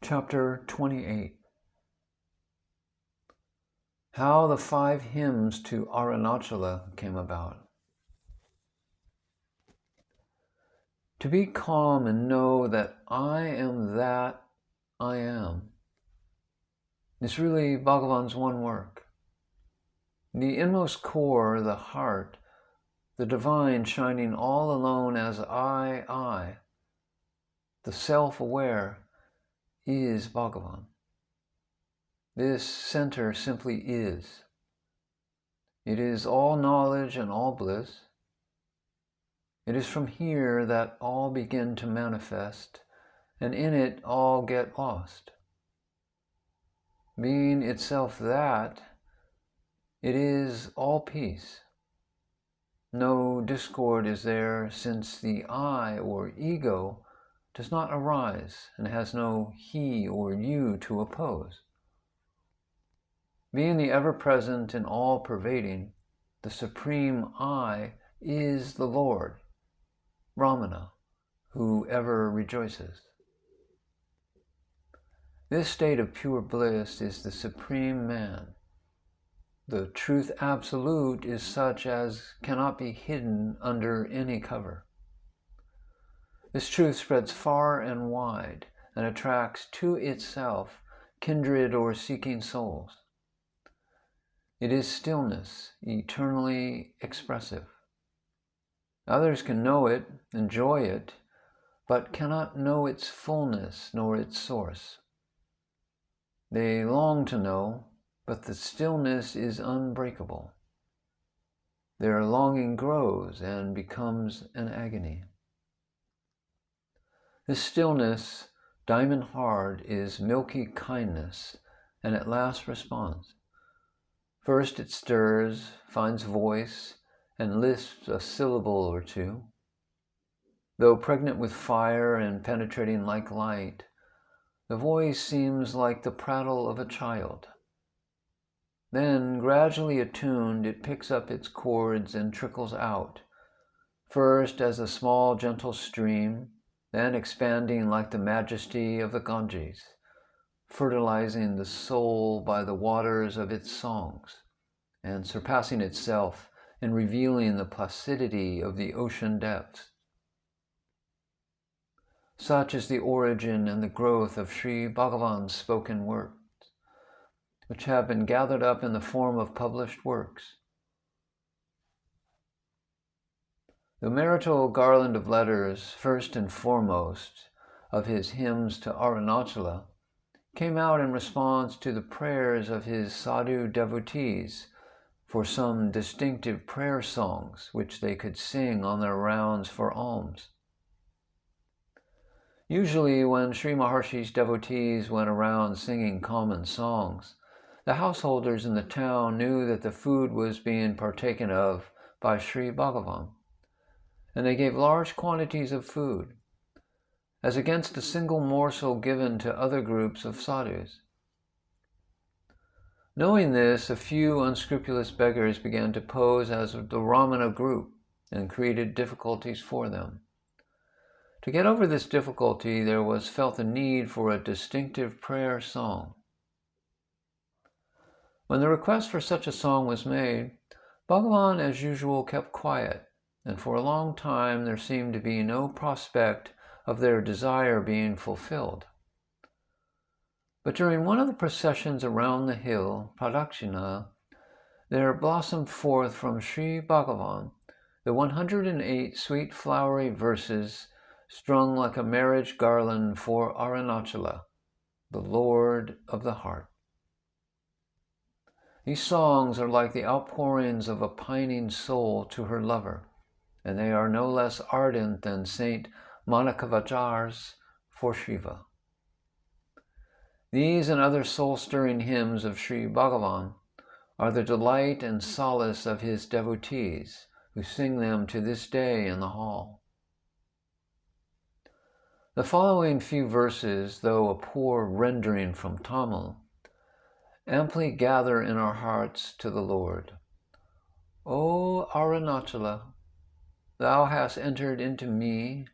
Chapter 28. How the 5 hymns to Arunachala came about. To be calm and know that I am that I am is really Bhagavan's one work. The inmost core, the heart, the divine shining all alone as I, the self-aware, is Bhagavan. This center simply is. It is all knowledge and all bliss. It is from here that all begin to manifest, and in it all get lost. Being itself that, it is all peace. No discord is there, since the I or ego does not arise and has no he or you to oppose. Being the ever-present and all-pervading, the supreme I is the Lord, Ramana, who ever rejoices. This state of pure bliss is the supreme man. The truth absolute is such as cannot be hidden under any cover. This truth spreads far and wide and attracts to itself kindred or seeking souls. It is stillness, eternally expressive. Others can know it, enjoy it, but cannot know its fullness nor its source. They long to know, but the stillness is unbreakable. Their longing grows and becomes an agony. This stillness, diamond hard, is milky kindness, and at last responds. First it stirs, finds voice, and lisps a syllable or two. Though pregnant with fire and penetrating like light, the voice seems like the prattle of a child. Then, gradually attuned, it picks up its chords and trickles out, first as a small gentle stream, then expanding like the majesty of the Ganges, fertilizing the soul by the waters of its songs, and surpassing itself and revealing the placidity of the ocean depths. Such is the origin and the growth of Sri Bhagavan's spoken words, which have been gathered up in the form of published works. The marital garland of letters, first and foremost, of his hymns to Arunachala, came out in response to the prayers of his sadhu devotees for some distinctive prayer songs which they could sing on their rounds for alms. Usually when Sri Maharshi's devotees went around singing common songs, the householders in the town knew that the food was being partaken of by Sri Bhagavan, and they gave large quantities of food, as against a single morsel given to other groups of sadhus. Knowing this, a few unscrupulous beggars began to pose as the Ramana group and created difficulties for them. To get over this difficulty, there was felt a need for a distinctive prayer song. When the request for such a song was made, Bhagavan, as usual, kept quiet, and for a long time there seemed to be no prospect of their desire being fulfilled. But during one of the processions around the hill, Pradakshina, there blossomed forth from Sri Bhagavan the 108 sweet flowery verses strung like a marriage garland for Arunachala, the Lord of the heart. These songs are like the outpourings of a pining soul to her lover, and they are no less ardent than Saint Manakavajar's for Shiva. These and other soul-stirring hymns of Sri Bhagavan are the delight and solace of his devotees, who sing them to this day in the hall. The following few verses, though a poor rendering from Tamil, amply gather in our hearts to the Lord. O Arunachala, thou hast entered into me,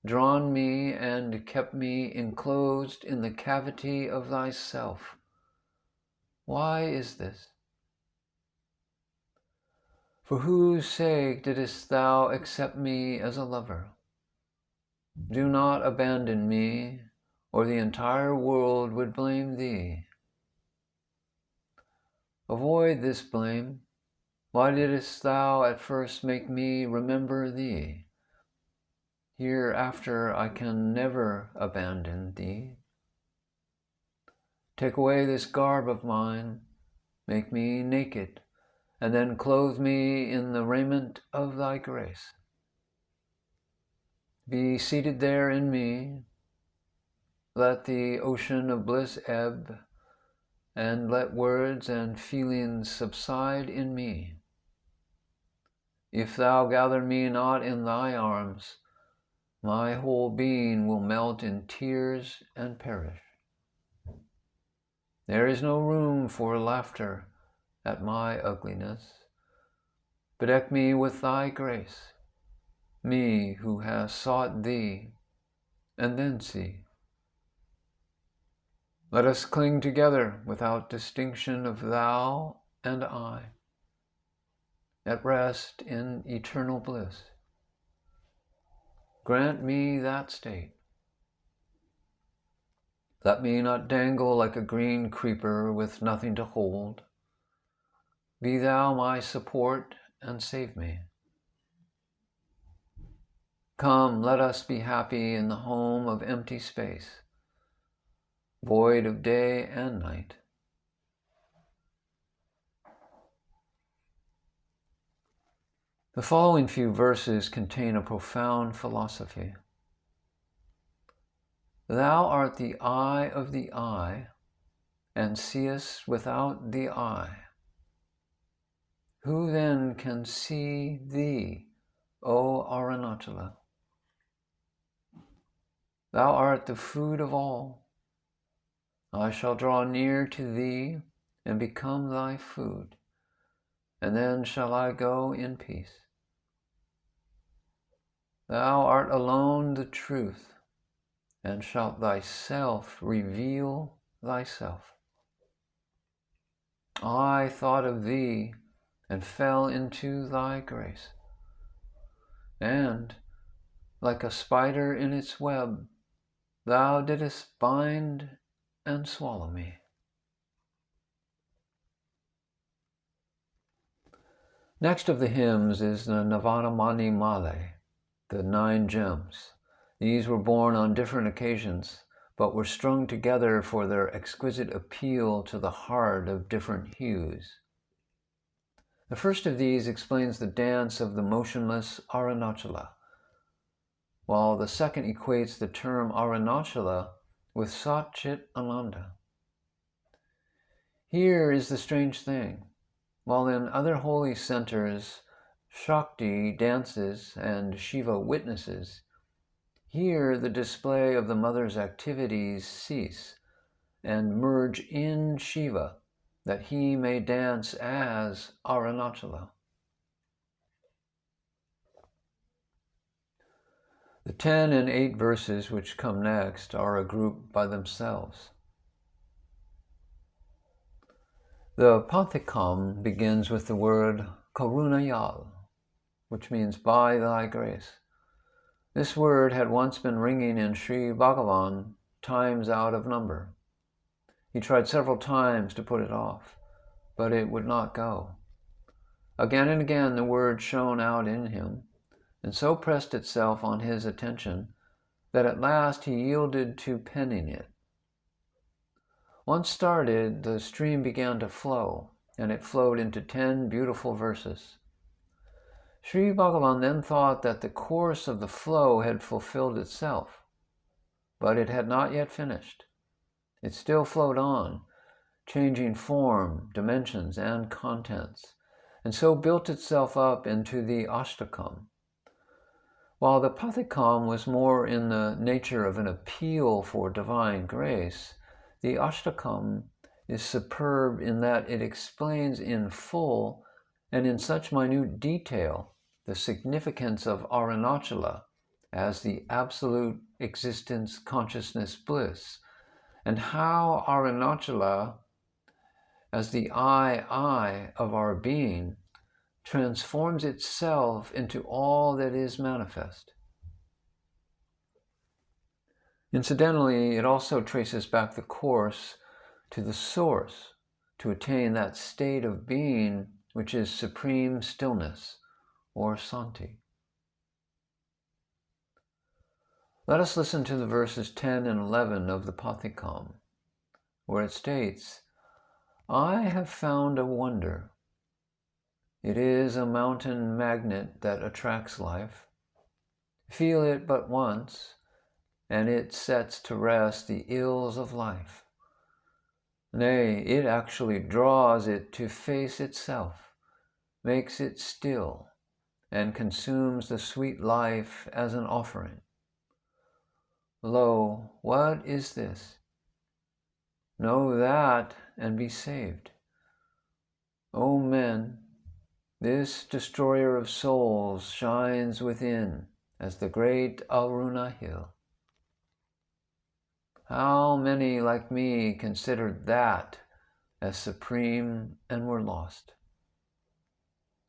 drawn me and kept me enclosed in the cavity of thyself. Why is this? For whose sake didst thou accept me as a lover? Do not abandon me, or the entire world would blame thee. Avoid this blame. Why didst thou at first make me remember thee? Hereafter I can never abandon thee. Take away this garb of mine, make me naked, and then clothe me in the raiment of thy grace. Be seated there in me, let the ocean of bliss ebb, and let words and feelings subside in me. If thou gather me not in thy arms, my whole being will melt in tears and perish. There is no room for laughter at my ugliness. Bedeck me with thy grace, me who has sought thee, and then see. Let us cling together without distinction of thou and I, at rest in eternal bliss. Grant me that state. Let me not dangle like a green creeper with nothing to hold. Be thou my support and save me. Come, let us be happy in the home of empty space, void of day and night. The following few verses contain a profound philosophy. Thou art the eye of the eye, and seest without the eye. Who then can see thee, O Arunachala? Thou art the food of all. I shall draw near to thee and become thy food, and then shall I go in peace. Thou art alone the truth, and shalt thyself reveal thyself. I thought of thee and fell into thy grace, and, like a spider in its web, thou didst bind and swallow me. Next of the hymns is the Navanamani Male, the 9 gems. These were born on different occasions, but were strung together for their exquisite appeal to the heart of different hues. The first of these explains the dance of the motionless Arunachala, while the second equates the term Arunachala with Sat Chit Ananda. Here is the strange thing. While in other holy centers Shakti dances and Shiva witnesses, here the display of the mother's activities cease and merge in Shiva, that he may dance as Arunachala. The 10 and 8 verses which come next are a group by themselves. The Panthikam begins with the word Karunayal, which means by thy grace. This word had once been ringing in Sri Bhagavan times out of number. He tried several times to put it off, but it would not go. Again and again the word shone out in him, and so pressed itself on his attention that at last he yielded to penning it. Once started, the stream began to flow, and it flowed into 10 beautiful verses. Sri Bhagavan then thought that the course of the flow had fulfilled itself, but it had not yet finished. It still flowed on, changing form, dimensions, and contents, and so built itself up into the Ashtakam. While the Pathikam was more in the nature of an appeal for divine grace, the Ashtakam is superb in that it explains in full and in such minute detail the significance of Arunachala as the absolute existence consciousness bliss, and how Arunachala, as the I of our being, transforms itself into all that is manifest. Incidentally, it also traces back the course to the source to attain that state of being which is supreme stillness, or Santi. Let us listen to the verses 10 and 11 of the Pathikam, where it states, "I have found a wonder. It is a mountain magnet that attracts life. Feel it but once, and it sets to rest the ills of life. Nay, it actually draws it to face itself, makes it still, and consumes the sweet life as an offering. Lo, what is this? Know that and be saved. O men, this destroyer of souls shines within as the great Aruna hill. How many like me considered that as supreme and were lost?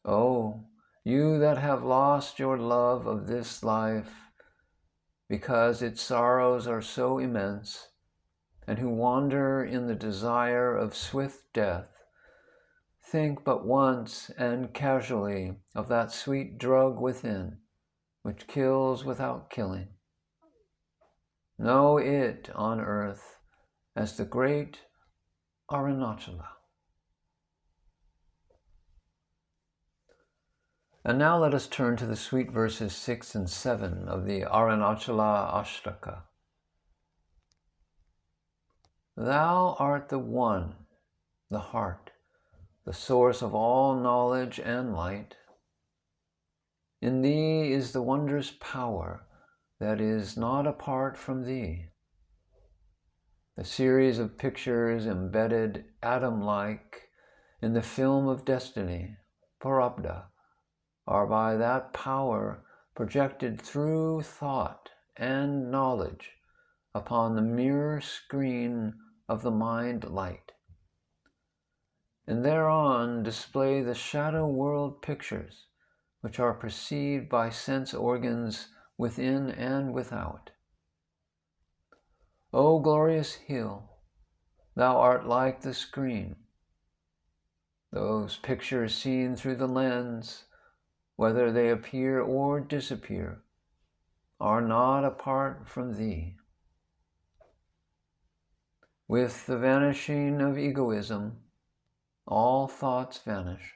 Oh, you that have lost your love of this life because its sorrows are so immense, and who wander in the desire of swift death, think but once and casually of that sweet drug within, which kills without killing. Know it on earth as the great Arunachala." And now let us turn to the sweet verses 6 and 7 of the Arunachala Ashtaka. Thou art the one, the heart, the source of all knowledge and light. In thee is the wondrous power that is not apart from thee. The series of pictures embedded atom-like in the film of destiny, Prarabdha, are by that power projected through thought and knowledge upon the mirror screen of the mind light, and thereon display the shadow world pictures which are perceived by sense organs within and without. O glorious hill, thou art like the screen. Those pictures seen through the lens, whether they appear or disappear, are not apart from thee. With the vanishing of egoism, all thoughts vanish.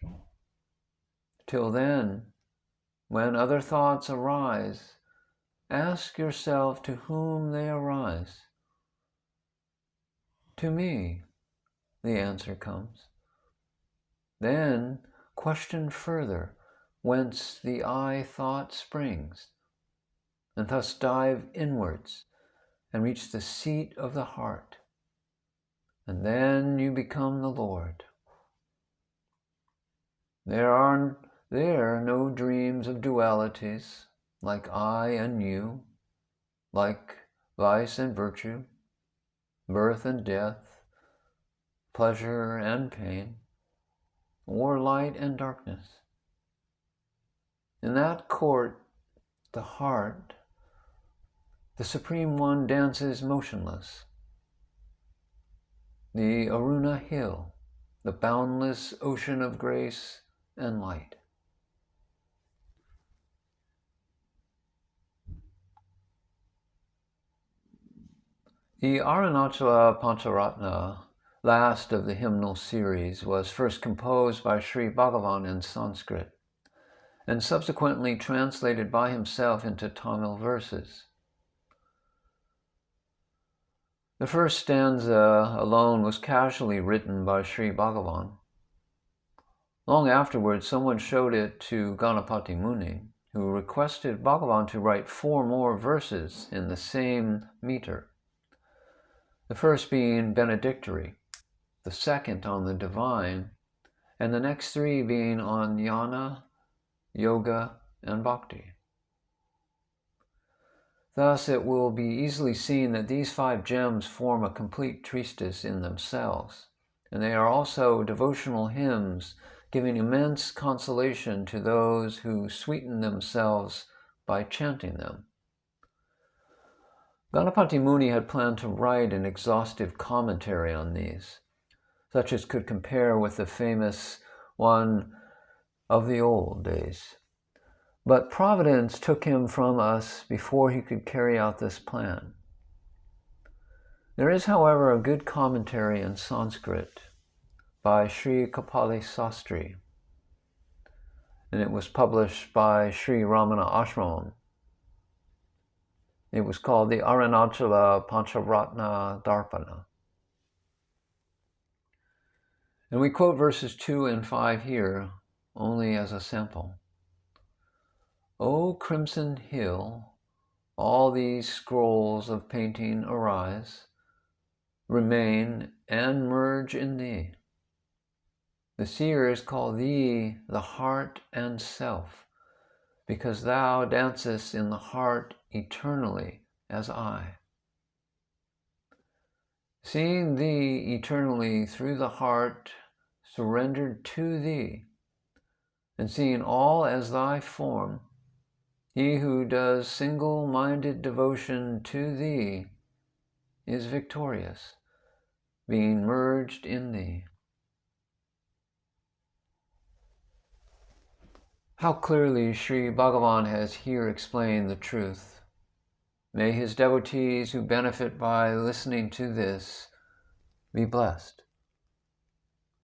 Till then, when other thoughts arise, ask yourself to whom they arise. To me, the answer comes. Then question further whence the I thought springs, and thus dive inwards and reach the seat of the heart. And then you become the Lord. There are there no dreams of dualities, like I and you, like vice and virtue, birth and death, pleasure and pain, or light and darkness. In that court, the heart, the Supreme One dances motionless. The Aruna hill, the boundless ocean of grace and light. The Arunachala Pancharatna, last of the hymnal series, was first composed by Sri Bhagavan in Sanskrit, and subsequently translated by himself into Tamil verses. The first stanza alone was casually written by Sri Bhagavan. Long afterwards, someone showed it to Ganapati Muni, who requested Bhagavan to write 4 more verses in the same meter. The first being benedictory, the second on the divine, and the next 3 being on jnana, yoga, and bhakti. Thus, it will be easily seen that these 5 gems form a complete treatise in themselves, and they are also devotional hymns giving immense consolation to those who sweeten themselves by chanting them. Ganapati Muni had planned to write an exhaustive commentary on these, such as could compare with the famous one of the old days. But Providence took him from us before he could carry out this plan. There is, however, a good commentary in Sanskrit by Sri Kapali Sastri, and it was published by Sri Ramana Ashram. It was called the Arunachala Pancharatna Darpana. And we quote verses 2 and 5 here only as a sample. O crimson hill, all these scrolls of painting arise, remain and merge in thee. The seers call thee the heart and self, because thou dancest in the heart eternally as I. Seeing thee eternally through the heart surrendered to thee, and seeing all as thy form, he who does single-minded devotion to thee is victorious, being merged in thee. How clearly Sri Bhagavan has here explained the truth. May his devotees who benefit by listening to this be blessed.